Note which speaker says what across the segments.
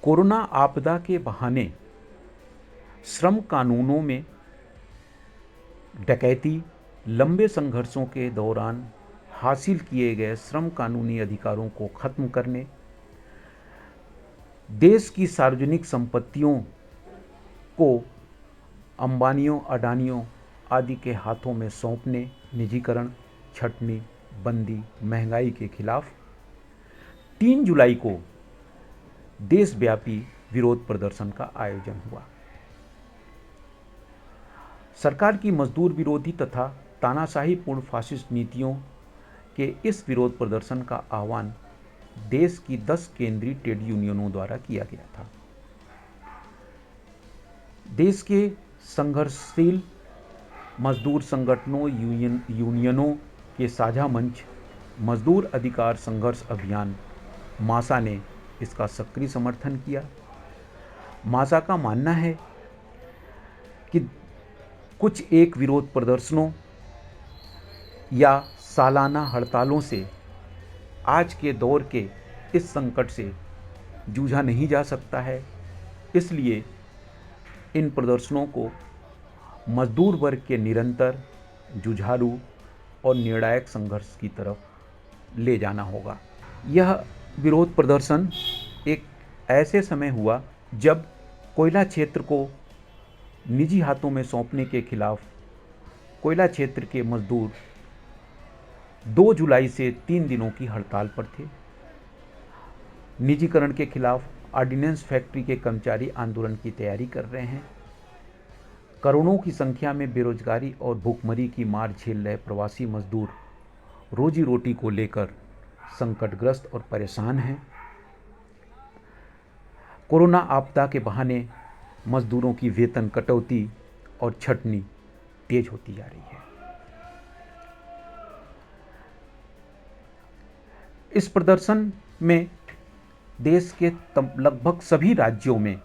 Speaker 1: Corona आपदा के बहाने श्रम कानूनों में डकैती, लंबे संघर्षों के दौरान हासिल किए गए श्रम कानूनी अधिकारों को खत्म करने, देश की सार्वजनिक संपत्तियों को अंबानियों, अडानियों आदि के हाथों में सौंपने, निजीकरण, छटनी, बंदी, महंगाई के खिलाफ 3 जुलाई को देशव्यापी विरोध प्रदर्शन का आयोजन हुआ। सरकार की मजदूर विरोधी तथा तानाशाहीपूर्ण फासिस्ट नीतियों के इस विरोध प्रदर्शन का आह्वान देश की 10 केंद्रीय ट्रेड यूनियनों द्वारा किया गया था। देश के संघर्षशील मजदूर संगठनों, यूनियनों के साझा मंच, मजदूर अधिकार संघर्ष अभियान मासा ने इसका सक्रिय समर्थन किया। मासा का मानना है कि कुछ एक विरोध प्रदर्शनों या सालाना हड़तालों से आज के दौर के इस संकट से जूझा नहीं जा सकता है। इसलिए इन प्रदर्शनों को मजदूर वर्ग के निरंतर, जुझारू और निर्णायक संघर्ष की तरफ ले जाना होगा। यह विरोध प्रदर्शन एक ऐसे समय हुआ जब कोयला क्षेत्र को निजी हाथों में सौंपने के खिलाफ कोयला क्षेत्र के मजदूर 2 जुलाई से 3 दिनों की हड़ताल पर थे। निजीकरण के खिलाफ ऑर्डिनेंस फैक्ट्री के कर्मचारी आंदोलन की तैयारी कर रहे हैं। करोड़ों की संख्या में बेरोजगारी और भूखमरी की मार झेल रहे प्रवासी मजदूर रोजी रोटी को लेकर संकटग्रस्त और परेशान हैं। कोरोना आपदा के बहाने मजदूरों की वेतन कटौती और छटनी तेज होती जा रही है। इस प्रदर्शन में देश के लगभग सभी राज्यों में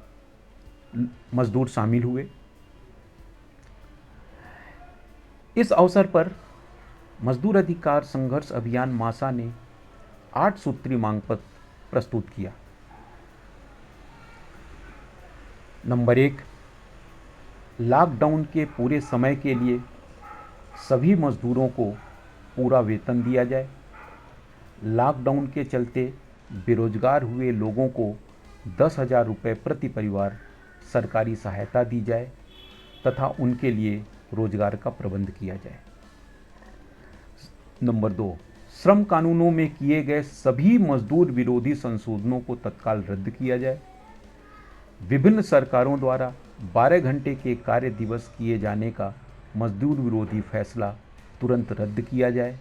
Speaker 1: मजदूर शामिल हुए। इस अवसर पर मजदूर अधिकार संघर्ष अभियान मासा ने 8 सूत्रीय मांग पत्र प्रस्तुत किया। नंबर 1, लॉकडाउन के पूरे समय के लिए सभी मजदूरों को पूरा वेतन दिया जाए। लॉकडाउन के चलते बेरोजगार हुए लोगों को 10,000 रुपये प्रति परिवार सरकारी सहायता दी जाए तथा उनके लिए रोजगार का प्रबंध किया जाए। नंबर 2, श्रम कानूनों में किए गए सभी मजदूर विरोधी संशोधनों को तत्काल रद्द किया जाए। विभिन्न सरकारों द्वारा 12 घंटे के कार्य दिवस किए जाने का मजदूर विरोधी फैसला तुरंत रद्द किया जाए।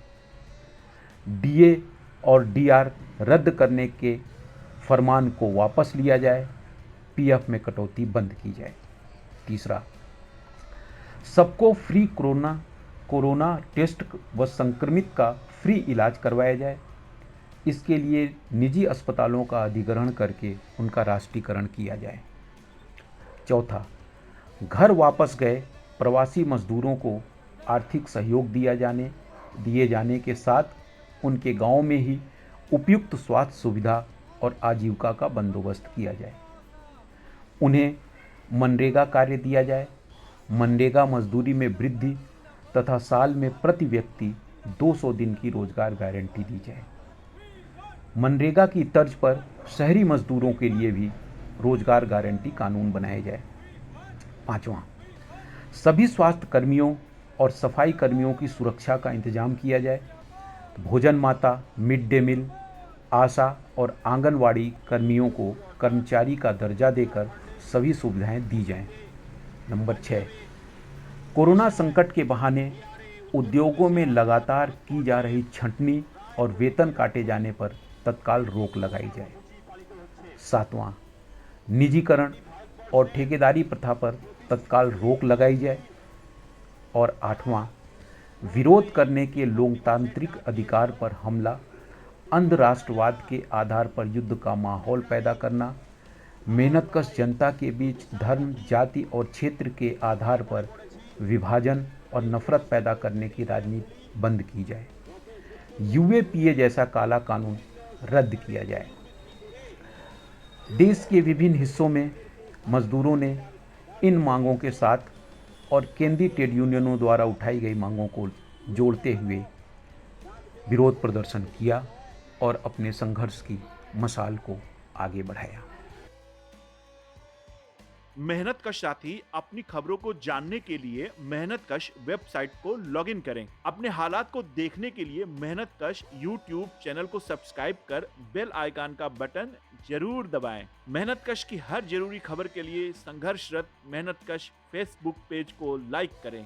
Speaker 1: डीए और डीआर रद्द करने के फरमान को वापस लिया जाए। पीएफ में कटौती बंद की जाए। तीसरा, सबको फ्री कोरोना टेस्ट व संक्रमित का फ्री इलाज करवाया जाए। इसके लिए निजी अस्पतालों का अधिग्रहण करके उनका राष्ट्रीयकरण किया जाए। चौथा, घर वापस गए प्रवासी मजदूरों को आर्थिक सहयोग दिए जाने के साथ उनके गांव में ही उपयुक्त स्वास्थ्य सुविधा और आजीविका का बंदोबस्त किया जाए। उन्हें मनरेगा कार्य दिया जाए। मनरेगा मजदूरी में वृद्धि तथा साल में प्रति व्यक्ति 200 दिन की रोजगार गारंटी दी जाए। मनरेगा की तर्ज पर शहरी मजदूरों के लिए भी रोजगार गारंटी कानून बनाए जाए। पांचवां, सभी स्वास्थ्य कर्मियों और सफाई कर्मियों की सुरक्षा का इंतजाम किया जाए। भोजन माता, मिड डे मील, आशा और आंगनवाड़ी कर्मियों को कर्मचारी का दर्जा देकर सभी सुविधाएं दी जाएं। नंबर 6, कोरोना संकट के बहाने उद्योगों में लगातार की जा रही छंटनी और वेतन काटे जाने पर तत्काल रोक लगाई जाए। 7वां, निजीकरण और ठेकेदारी प्रथा पर तत्काल रोक लगाई जाए। और 8वां, विरोध करने के लोकतांत्रिक अधिकार पर हमला, अंध राष्ट्रवाद के आधार पर युद्ध का माहौल पैदा करना, मेहनतकश जनता के बीच धर्म, जाति और क्षेत्र के आधार पर विभाजन और नफरत पैदा करने की राजनीति बंद की जाए। यूएपीए जैसा काला कानून रद्द किया जाए। देश के विभिन्न हिस्सों में मजदूरों ने इन मांगों के साथ और केंद्रीय ट्रेड यूनियनों द्वारा उठाई गई मांगों को जोड़ते हुए विरोध प्रदर्शन किया और अपने संघर्ष की मशाल को आगे बढ़ाया।
Speaker 2: मेहनतकश साथी अपनी खबरों को जानने के लिए मेहनतकश वेबसाइट को लॉगिन करें। अपने हालात को देखने के लिए मेहनतकश यूट्यूब चैनल को सब्सक्राइब कर बेल आइकन का बटन जरूर दबाएं। मेहनतकश की हर जरूरी खबर के लिए संघर्षरत मेहनतकश फेसबुक पेज को लाइक करें।